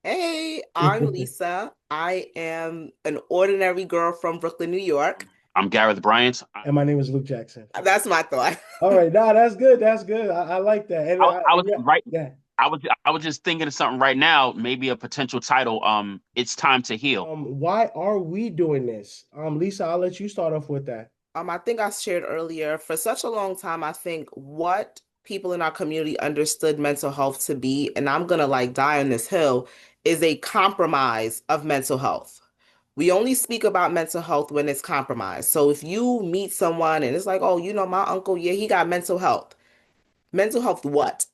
Hey, I'm Lisa. I am an ordinary girl from Brooklyn, New York. I'm Gareth Bryant. And my name is Luke Jackson. That's my thought. All right, nah, that's good. That's good. I like that. I was Yeah, right. yeah. I was just thinking of something right now. Maybe a potential title. It's time to heal. Why are we doing this? Lisa, I'll let you start off with that. I think I shared earlier, for such a long time, I think what people in our community understood mental health to be, and I'm gonna like die on this hill, is a compromise of mental health. We only speak about mental health when it's compromised. So if you meet someone and it's like, oh, my uncle, yeah, he got mental health. Mental health what?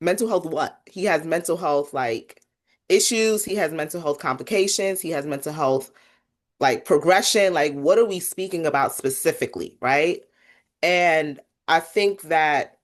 Mental health what? He has mental health like issues, he has mental health complications, he has mental health like progression. Like, what are we speaking about specifically, right? And I think that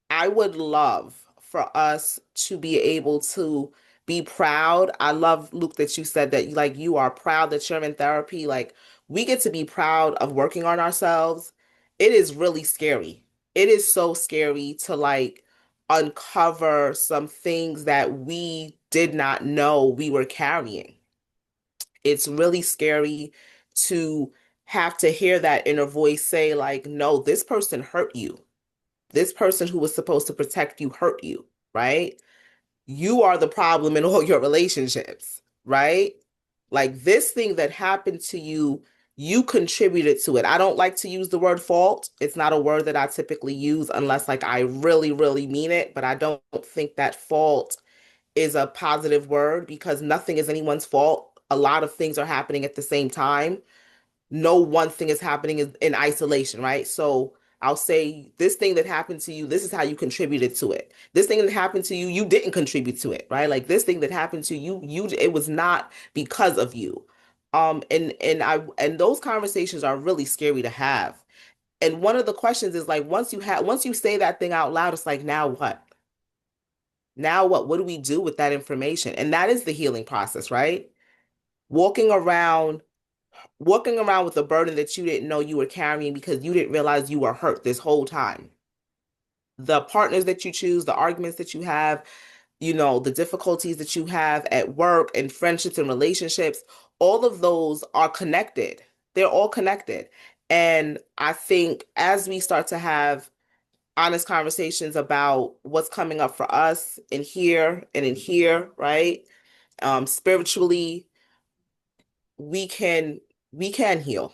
I would love for us to be able to be proud. I love, Luke, that you said that like you are proud that you're in therapy. Like, we get to be proud of working on ourselves. It is really scary. It is so scary to like uncover some things that we did not know we were carrying. It's really scary to have to hear that inner voice say, like, no, this person hurt you. This person who was supposed to protect you hurt you, right? You are the problem in all your relationships, right? Like, this thing that happened to you, you contributed to it. I don't like to use the word fault. It's not a word that I typically use unless like I really, really mean it, but I don't think that fault is a positive word because nothing is anyone's fault. A lot of things are happening at the same time. No one thing is happening in isolation, right? So I'll say this thing that happened to you, this is how you contributed to it. This thing that happened to you, you didn't contribute to it, right? Like this thing that happened to you, it was not because of you. And those conversations are really scary to have. And one of the questions is like once you say that thing out loud, it's like, now what? Now what? What do we do with that information? And that is the healing process, right? Walking around walking around with a burden that you didn't know you were carrying because you didn't realize you were hurt this whole time. The partners that you choose, the arguments that you have, the difficulties that you have at work and friendships and relationships, all of those are connected. They're all connected. And I think as we start to have honest conversations about what's coming up for us in here, right? Spiritually, we can we can heal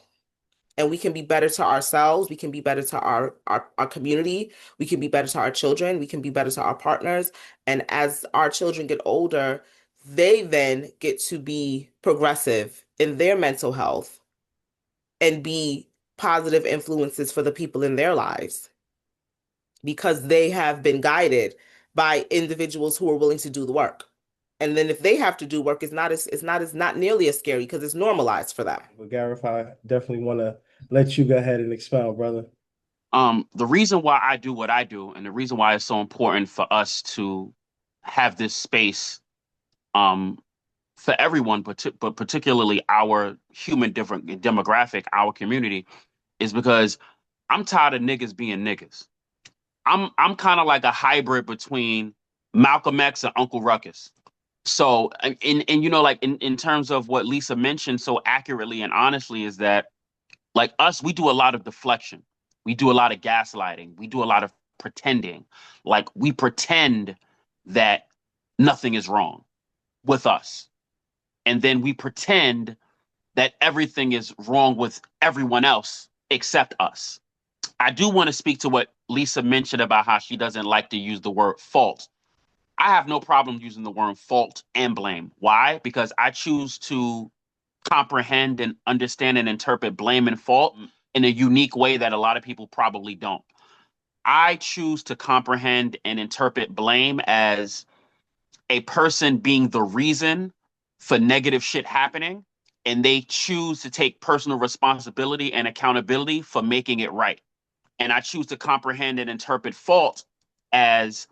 and we can be better to ourselves. We can be better to our community. We can be better to our children. We can be better to our partners. And as our children get older, they then get to be progressive in their mental health and be positive influences for the people in their lives because they have been guided by individuals who are willing to do the work. And then if they have to do work, it's not nearly as scary because it's normalized for them. But Gareth, I definitely want to let you go ahead and expound, brother. The reason why I do what I do, and the reason why it's so important for us to have this space, um, for everyone, but particularly our human different demographic, our community, is because I'm tired of niggas being niggas. I'm kind of like a hybrid between Malcolm X and Uncle Ruckus. So, in like in terms of what Lisa mentioned so accurately and honestly, is that like us, we do a lot of deflection. We do a lot of gaslighting. We do a lot of pretending. Like we pretend that nothing is wrong with us. And then we pretend that everything is wrong with everyone else except us. I do want to speak to what Lisa mentioned about how she doesn't like to use the word fault. I have no problem using the word fault and blame. Why? Because I choose to comprehend and understand and interpret blame and fault in a unique way that a lot of people probably don't. I choose to comprehend and interpret blame as a person being the reason for negative shit happening, and they choose to take personal responsibility and accountability for making it right. And I choose to comprehend and interpret fault as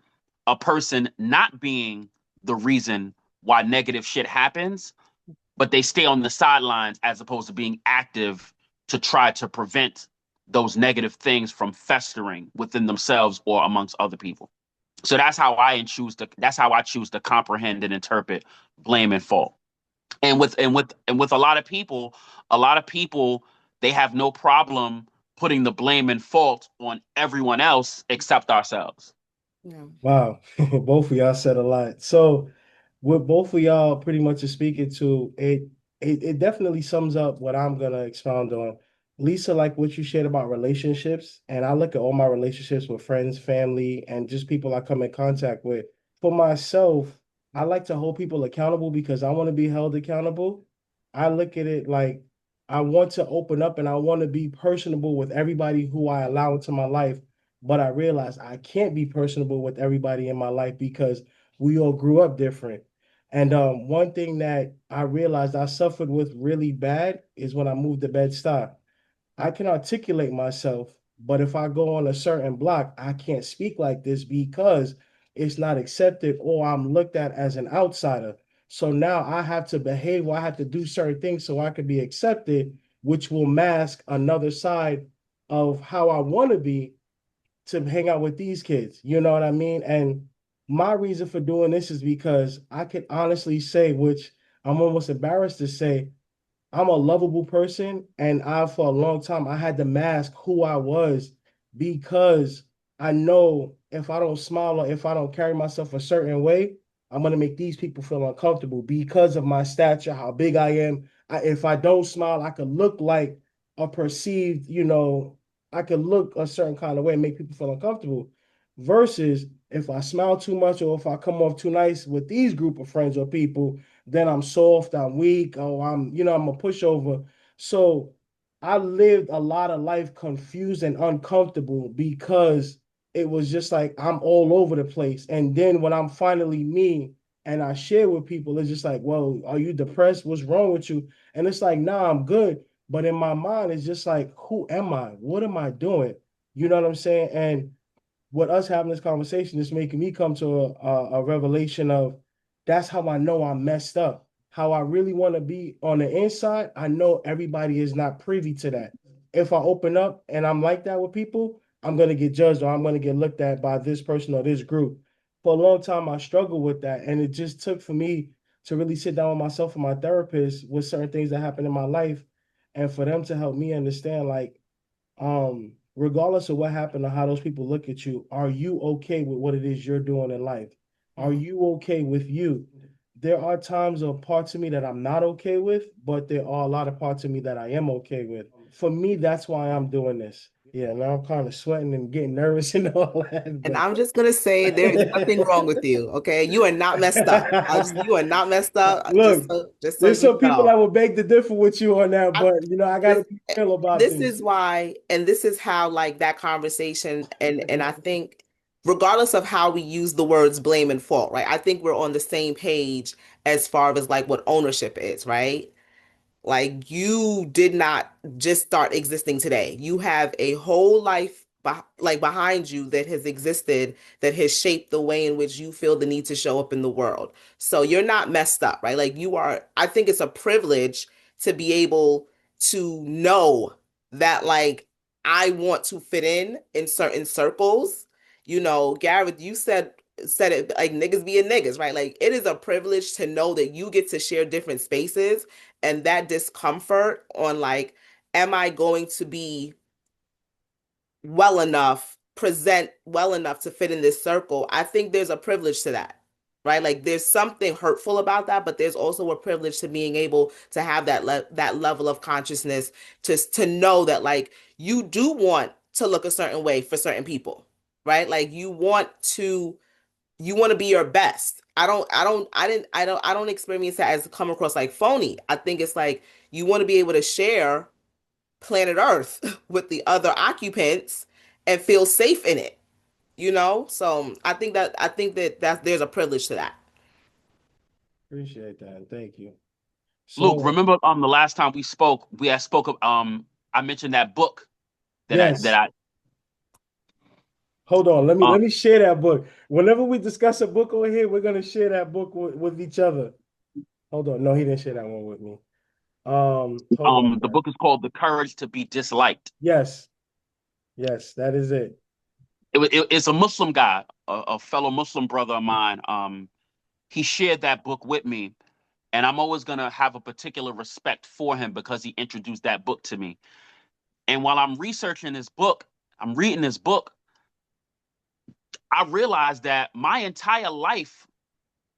a person not being the reason why negative shit happens, but they stay on the sidelines as opposed to being active to try to prevent those negative things from festering within themselves or amongst other people. So that's how I choose to comprehend and interpret blame and fault. And with a lot of people they have no problem putting the blame and fault on everyone else except ourselves. Yeah. Wow, both of y'all said a lot. So, what both of y'all pretty much is speaking to, it definitely sums up what I'm gonna expound on. Lisa, like what you shared about relationships, and I look at all my relationships with friends, family, and just people I come in contact with. For myself, I like to hold people accountable because I want to be held accountable. I look at it like I want to open up and I want to be personable with everybody who I allow into my life, but I realized I can't be personable with everybody in my life because we all grew up different. And one thing that I realized I suffered with really bad is when I moved to Bed-Stuy. I can articulate myself, but if I go on a certain block, I can't speak like this because it's not accepted or I'm looked at as an outsider. So now I have to behave or I have to do certain things so I can be accepted, which will mask another side of how I want to be to hang out with these kids. You know what I mean? And my reason for doing this is because I can honestly say, which I'm almost embarrassed to say, I'm a lovable person, and for a long time I had to mask who I was because I know if I don't smile or if I don't carry myself a certain way, I'm gonna make these people feel uncomfortable because of my stature, how big I am. If I don't smile, I could look like a perceived, I could look a certain kind of way and make people feel uncomfortable. Versus if I smile too much or if I come off too nice with these group of friends or people, then I'm soft, I'm weak, oh, I'm a pushover. So I lived a lot of life confused and uncomfortable because it was just like I'm all over the place. And then when I'm finally me and I share with people, it's just like, well, are you depressed? What's wrong with you? And it's like, nah, I'm good. But in my mind, it's just like, who am I? What am I doing? You know what I'm saying? And with us having this conversation is making me come to a revelation of that's how I know I'm messed up. How I really want to be on the inside, I know everybody is not privy to that. If I open up and I'm like that with people, I'm going to get judged or I'm going to get looked at by this person or this group. For a long time, I struggled with that. And it just took for me to really sit down with myself and my therapist with certain things that happened in my life and for them to help me understand, like, regardless of what happened or how those people look at you, are you okay with what it is you're doing in life? Are Mm. you okay with you? There are times or parts of me that I'm not okay with, but there are a lot of parts of me that I am okay with. For me, that's why I'm doing this. Yeah, now I'm kind of sweating and getting nervous and all that, And but I'm just gonna say there is nothing wrong with you, okay? You are not messed up. You are not messed up. look, Just so there's you some people that know. will beg to differ with you on that, I, but I got this to be real about this things. is why, and this is how like that conversation, and I think regardless of how we use the words blame and fault, right? I think we're on the same page as far as like what ownership is, right? Like you did not just start existing today. You have a whole life like behind you that has existed, that has shaped the way in which you feel the need to show up in the world. So you're not messed up, right? Like you are, I think it's a privilege to be able to know that like I want to fit in certain circles. You know, Gareth, you said it like niggas being niggas, right? Like it is a privilege to know that you get to share different spaces and that discomfort on like, am I going to be well enough, present well enough to fit in this circle? I think there's a privilege to that, right? Like there's something hurtful about that, but there's also a privilege to being able to have that level of consciousness to know that like you do want to look a certain way for certain people, right? Like you want to be your best. I don't experience that as come across like phony. I think it's like you want to be able to share planet Earth with the other occupants and feel safe in it, you know? So I think that there's a privilege to that. Appreciate that. And thank you. Luke, So, remember the last time we spoke, we had spoke of I mentioned that book that yes. I Hold on. Let me um let me share that book. Whenever we discuss a book over here, we're gonna share that book with each other. Hold on. No, he didn't share that one with me. Hold on, the man. book is called The Courage to Be Disliked. Yes, yes, that is it. It's a Muslim guy, a fellow Muslim brother of mine. He shared that book with me, and I'm always gonna have a particular respect for him because he introduced that book to me. And while I'm researching this book, I'm reading this book, I realized that my entire life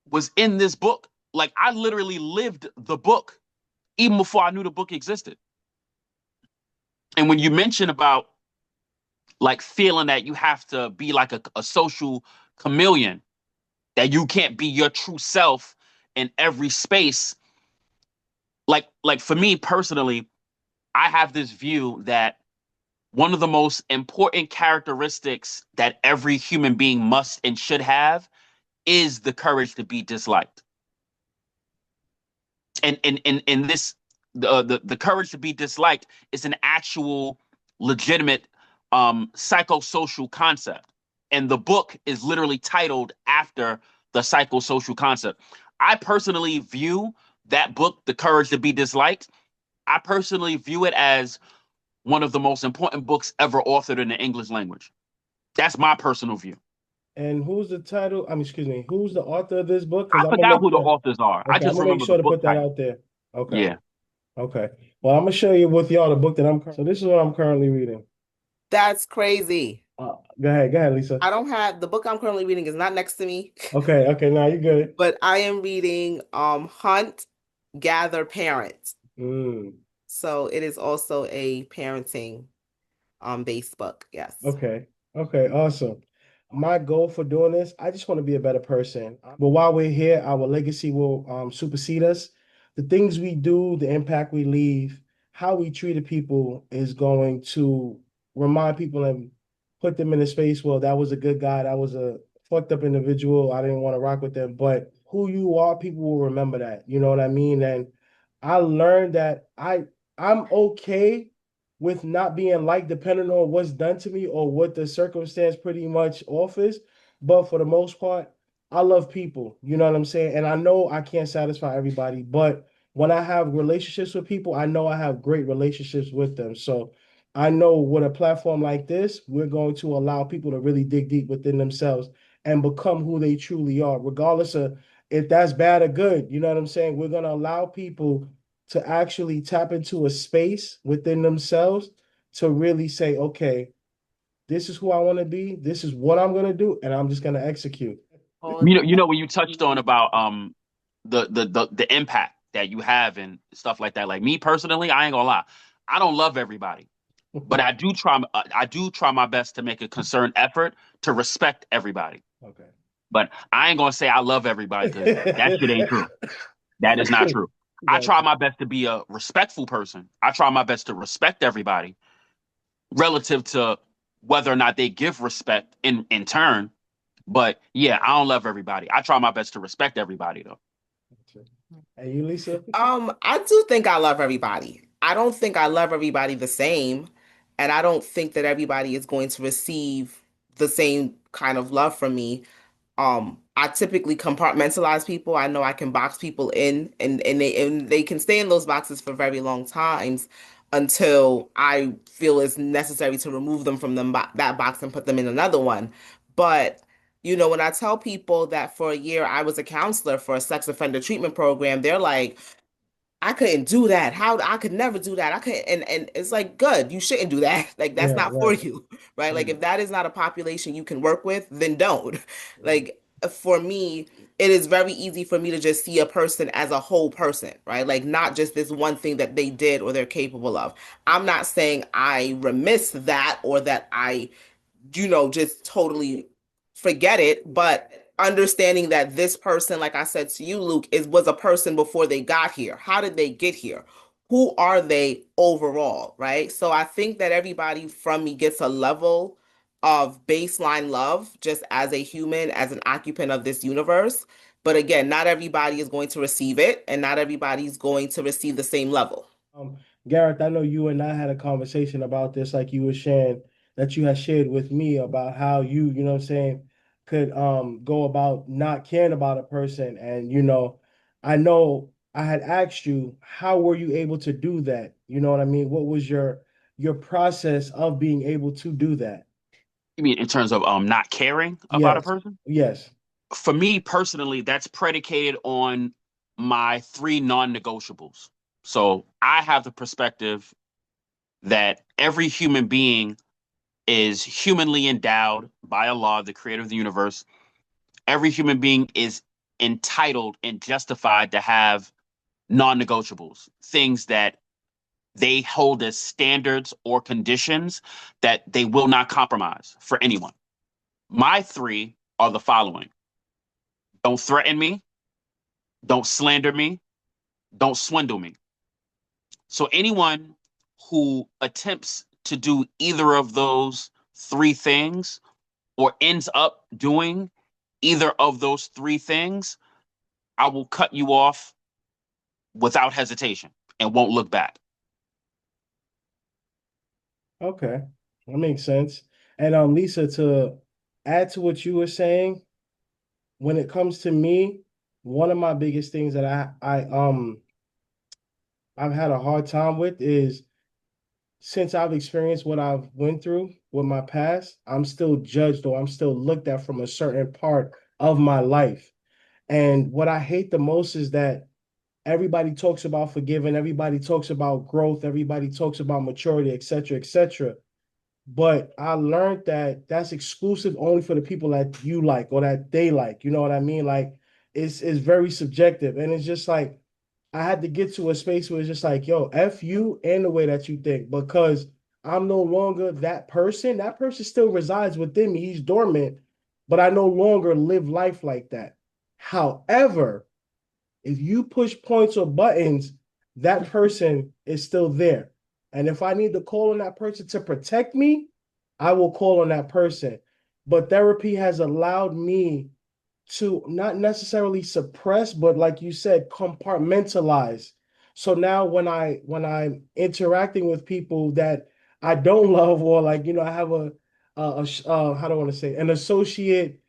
was in this book. Like I literally lived the book even before I knew the book existed. And when you mention about like feeling that you have to be like a social chameleon, that you can't be your true self in every space, like for me personally, I have this view that one of the most important characteristics that every human being must and should have is the courage to be disliked. And this the courage to be disliked is an actual legitimate psychosocial concept. And the book is literally titled after the psychosocial concept. I personally view that book, The Courage to Be Disliked, I personally view it as one of the most important books ever authored in the English language. That's my personal view. And who's the title? I mean, excuse me, who's the author of this book? I Because I'm gonna forgot make who the sure. authors are. I Okay, I'm just gonna make remember the sure to book put that title. out there. Okay. Yeah. Okay. Well, I'm gonna share you with y'all the book that so this is what I'm currently reading. That's crazy. Go ahead, Lisa. I don't have the book I'm currently reading is not next to me, Okay, now you're good. but I am reading Hunt, Gather, Parent. Mm, So it is also a parenting based book. Yes. okay. Okay, awesome. My goal for doing this, I just want to be a better person. But while we're here, our legacy will supersede us. The things we do, the impact we leave, how we treated people is going to remind people and put them in a space. Well, that was a good guy. That was a fucked up individual. I didn't want to rock with them. But who you are, people will remember that. You know what I mean? And I learned that I'm okay with not being liked depending on what's done to me or what the circumstance pretty much offers. But for the most part, I love people. You know what I'm saying? And I know I can't satisfy everybody, but when I have relationships with people, I know I have great relationships with them. So I know with a platform like this, we're going to allow people to really dig deep within themselves and become who they truly are, regardless of if that's bad or good. You know what I'm saying? We're going to allow people to actually tap into a space within themselves to really say, okay, this is who I want to be, this is what I'm going to do, and I'm just going to execute. You know when you touched on about the impact that you have and stuff like that. Like me personally, I ain't gonna lie, I don't love everybody, but I do try my best to make a concerted effort to respect everybody. Okay. But I ain't gonna say I love everybody because that shit ain't true. That is not true. I try Gotcha. my best to be a respectful person. I try my best to respect everybody relative to whether or not they give respect in turn. But yeah, I don't love everybody. I try my best to respect everybody though. And you, Lisa? I do think I love everybody. I don't think I love everybody the same, and I don't think that everybody is going to receive the same kind of love from me. I typically compartmentalize people. I know I can box people in and they can stay in those boxes for very long times until I feel it's necessary to remove them from that box and put them in another one. But when I tell people that for a year I was a counselor for a sex offender treatment program, they're like, I couldn't do that. How I could never do that. I couldn't, and it's like, good, you shouldn't do that. Like that's Yeah, not for right. you, right? Like Mm, if that is not a population you can work with, then don't. mm, Like for me, it is very easy for me to just see a person as a whole person, right? Like not just this one thing that they did or they're capable of. I'm not saying I remiss that or that I just totally forget it. But understanding that this person, like I said to you, Luke, was a person before they got here. How did they get here? Who are they overall, right? So I think that everybody from me gets a level of baseline love just as a human, as an occupant of this universe. But again, not everybody is going to receive it, and not everybody's going to receive the same level. Um, Gareth, I know you and I had a conversation about this, like you were sharing that you had shared with me about how you know what I'm saying, could go about not caring about a person. And I know I had asked you, how were you able to do that? You know what I mean? What was your process of being able to do that? You mean in terms of not caring about a Yes. person? Yes. For me personally, that's predicated on my three non-negotiables. So I have the perspective that every human being is humanly endowed by Allah, the creator of the universe. Every human being is entitled and justified to have non-negotiables, things that they hold as standards or conditions that they will not compromise for anyone. My three are the following: don't threaten me, don't slander me, don't swindle me. So anyone who attempts to do either of those three things or ends up doing either of those three things, I will cut you off without hesitation and won't look back. Okay. That makes sense. And Lisa, to add to what you were saying, when it comes to me, one of my biggest things that I've had a hard time with is since I've experienced what I've went through with my past, I'm still judged or I'm still looked at from a certain part of my life. And what I hate the most is that everybody talks about forgiving, everybody talks about growth, everybody talks about maturity, et cetera, et cetera. But I learned that that's exclusive only for the people that you like or that they like. You know what I mean? Like it's very subjective. And it's just like I had to get to a space where it's just like, yo, F you and the way that you think, because I'm no longer that person. That person still resides within me. He's dormant, but I no longer live life like that. However, if you push points or buttons, that person is still there. And if I need to call on that person to protect me, I will call on that person. But therapy has allowed me to not necessarily suppress, but like you said, compartmentalize. So now when I'm interacting with people that I don't love, or like, I have how do I want to say, an associate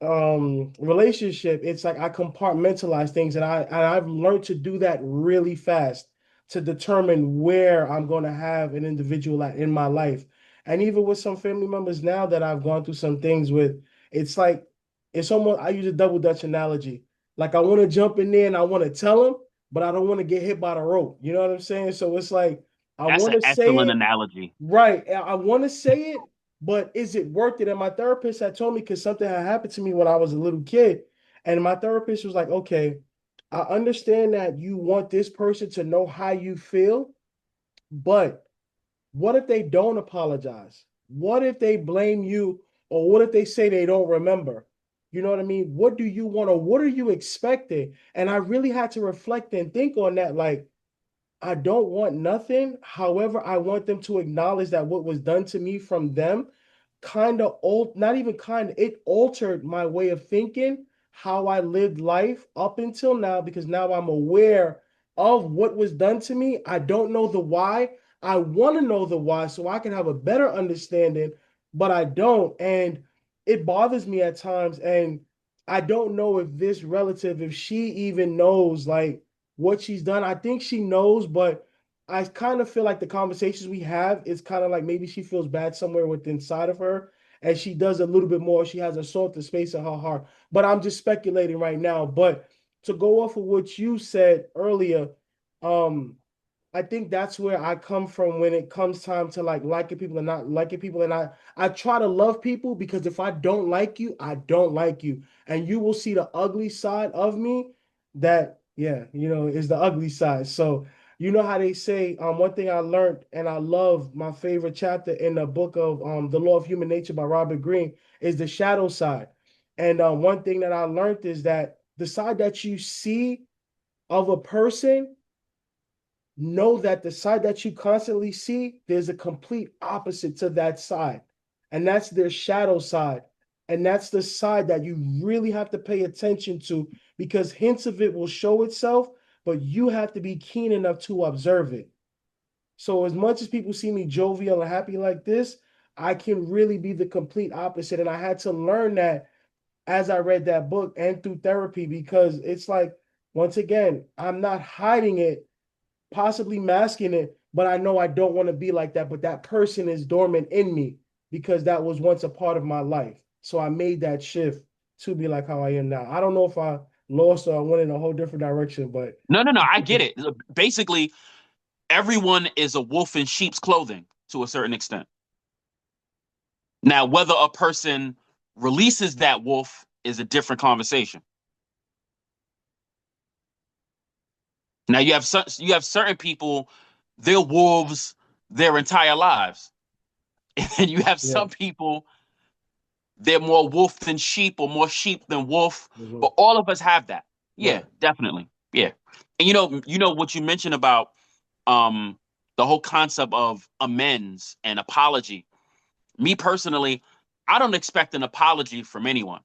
relationship, it's like I compartmentalize things, and I've learned to do that really fast to determine where I'm going to have an individual in my life. And even with some family members now that I've gone through some things with, it's like it's almost, I use a double dutch analogy. Like I want to jump in there and I want to tell them, but I don't want to get hit by the rope. You know what I'm saying? So it's like I That's want an to say excellent it. analogy. Right. I want to say it, but is it worth it? And my therapist had told me, because something had happened to me when I was a little kid. And my therapist was like, okay, I understand that you want this person to know how you feel, but what if they don't apologize? What if they blame you? Or what if they say they don't remember? You know what I mean? What do you want, or what are you expecting? And I really had to reflect and think on that. Like, I don't want nothing. However, I want them to acknowledge that what was done to me from them kind of old, not even kind of, it altered my way of thinking, how I lived life up until now, because now I'm aware of what was done to me. I don't know the why. I want to know the why so I can have a better understanding, but I don't. And it bothers me at times. And I don't know if this relative, if she even knows like what she's done. I think she knows, but I kind of feel like the conversations we have is kind of like maybe she feels bad somewhere within inside of her, and she does a little bit more. She has a softer space in her heart. But I'm just speculating right now. But to go off of what you said earlier, um, I think that's where I come from when it comes time to like liking people and not liking people. And I try to love people, because if I don't like you, I don't like you. And you will see the ugly side of me that, yeah, is the ugly side. So you know how they say, one thing I learned, and I love my favorite chapter in the book of The Law of Human Nature by Robert Greene, is the shadow side. And one thing that I learned is that the side that you see of a person, know that the side that you constantly see, there's a complete opposite to that side. And that's their shadow side. And that's the side that you really have to pay attention to, because hints of it will show itself, but you have to be keen enough to observe it. So, as much as people see me jovial and happy like this, I can really be the complete opposite. And I had to learn that as I read that book and through therapy, because it's like, once again, I'm not hiding it, possibly masking it, but I know I don't want to be like that. But that person is dormant in me, because that was once a part of my life. So I made that shift to be like how I am now. I don't know if I lost or I went in a whole different direction, but No, I get it. Basically, everyone is a wolf in sheep's clothing to a certain extent. Now, whether a person releases that wolf is a different conversation. Now, you have certain people, they're wolves their entire lives, and you have yeah. some people, they're more wolf than sheep or more sheep than wolf. Mhm. But all of us have that. Yeah, Right. definitely. Yeah. And you know what you mentioned about um the whole concept of amends and apology. Me personally, I don't expect an apology from anyone.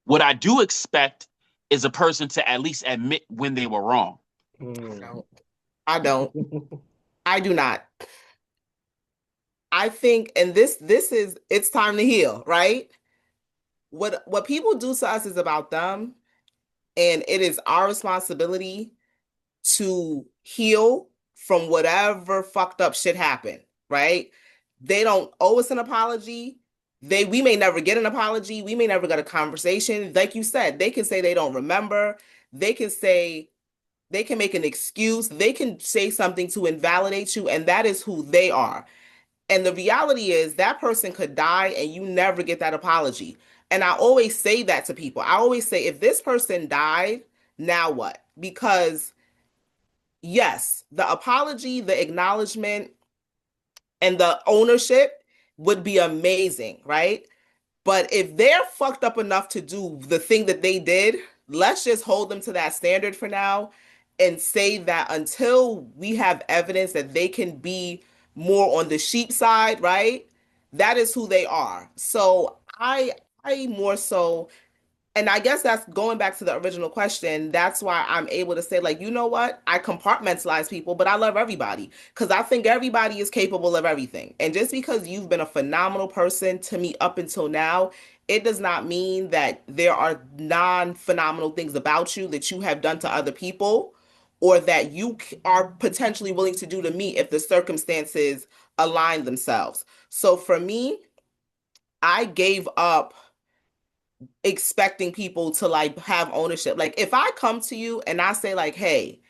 What I do expect is a person to at least admit when they were wrong. I Mm. don't. I don't. I do not. I think, and this is it's time to heal, right? What people do to us is about them, and it is our responsibility to heal from whatever fucked up shit happened, right? They don't owe us an apology. We may never get an apology. We may never get a conversation. Like you said, they can say they don't remember. They can say they can make an excuse. They can say something to invalidate you, and that is who they are. And the reality is that person could die and you never get that apology. And I always say that to people. I always say, if this person died, now what? Because yes, the apology, the acknowledgement, and the ownership would be amazing, right? But if they're fucked up enough to do the thing that they did, let's just hold them to that standard for now and say that until we have evidence that they can be more on the sheep side, right? That is who they are. So I more so, and I guess that's going back to the original question. That's why I'm able to say, like, you know what? I compartmentalize people, but I love everybody because I think everybody is capable of everything. And just because you've been a phenomenal person to me up until now, it does not mean that there are non-phenomenal things about you that you have done to other people or that you are potentially willing to do to me if the circumstances align themselves. So for me, I gave up expecting people to like have ownership. Like if I come to you and I say like, "Hey,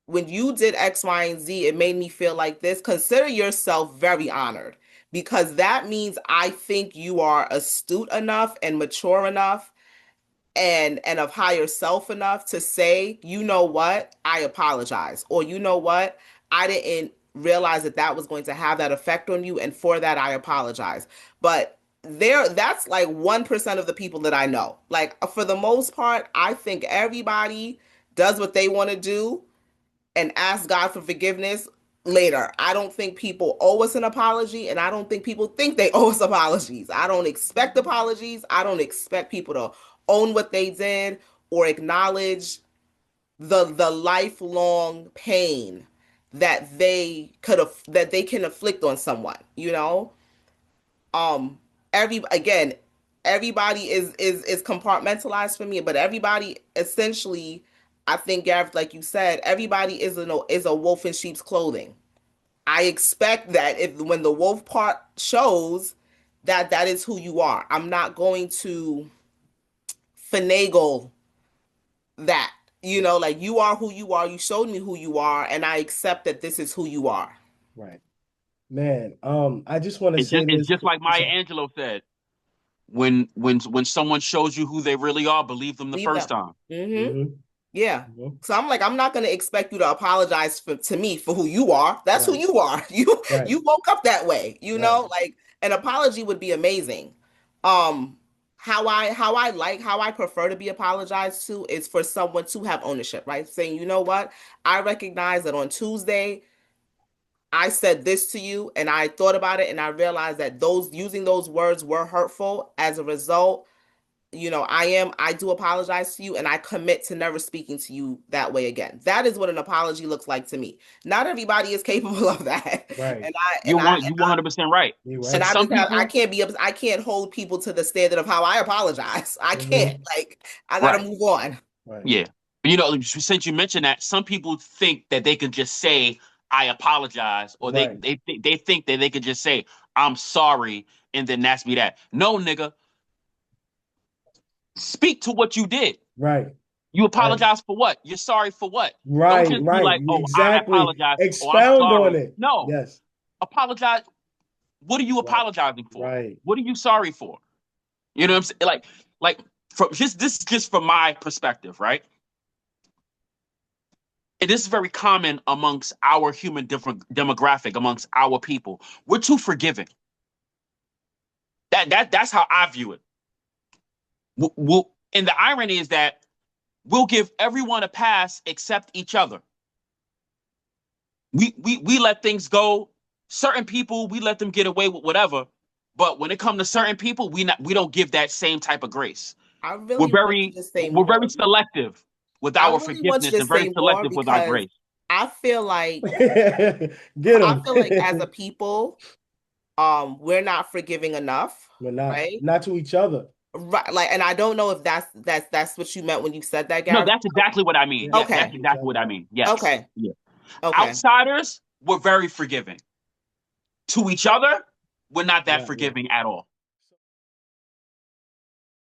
when you did X, Y, and Z, it made me feel like this," consider yourself very honored because that means I think you are astute enough and mature enough and of higher self enough to say, "You know what? I apologize." Or, "You know what? I didn't realize that that was going to have that effect on you, and for that I apologize." But that's like 1% of the people that I know. Like for the most part, I think everybody does what they want to do and ask God for forgiveness later. I don't think people owe us an apology, and I don't think people think they owe us apologies. I don't expect apologies. I don't expect people to own what they did or acknowledge the lifelong pain that they can inflict on someone, you know? Um again, everybody is compartmentalized for me, but everybody essentially, I think, Gareth, like you said, everybody is a wolf in sheep's clothing. I expect that if when the wolf part shows, that is who you are. I'm not going to finagle that. You know, like you are who you are. You showed me who you are, and I accept that this is who you are. Right. Man, I just want to say It's this. just like Maya Angelou said, when someone shows you who they really are, believe them the Leave first them. time. Mm-hmm. Mm-hmm. Yeah. Mm-hmm. So I'm like, I'm not going to expect you to apologize to me for who you are. That's who Right. you are. You Right. woke up that way, you Right. know? Like an apology would be amazing. Um how I prefer to be apologized to is for someone to have ownership, right? Saying, "You know what? I recognize that on Tuesday I said this to you and I thought about it and I realized that those using those words were hurtful. As a result, you know, I do apologize to you and I commit to never speaking to you that way again." That is what an apology looks like to me. Not everybody is capable of that. Right. And I and I You 100% right. You're and right. I Some just have I people, can't be I can't hold people to the standard of how I apologize. I can't. Mm-hmm. Like I got to right? move on. Right. Yeah. Since you mentioned that, some people think that they can just say, "I apologize," or Right. they think that they could just say, I'm sorry, and then that's be that. No, nigga. Speak to what you did. Right. You Right. apologize for what? You're sorry for what? Don't Right. just be Right. like, oh, I Exactly. apologize, or I'm Expound on sorry. it. No, Yes. apologize. What are you Right. apologizing for? Right. What are you sorry for? You know what I'm saying? Like from this is just from my perspective, right? And this is very common amongst our human different demographic, amongst our people. We're too forgiving. That's how I view it. And the irony is that we'll give everyone a pass except each other. We let things go. Certain people, we let them get away with whatever. But when it comes to certain people, we don't give that same type of grace. I really want you to say We're more. very selective with I our really want you forgiveness to and very say more selective with our because grace. I feel like Get I him. feel like as a people, we're not forgiving enough, We're right? not to each other. Right, like, and I don't know if that's what you meant when you said that, No, Gary. that's exactly what I mean. Yeah. Yeah, that's Okay. exactly what I mean. Yes. Okay. Yeah. Okay. Outsiders, we're very forgiving. To each other, we're not that Yeah. forgiving at all.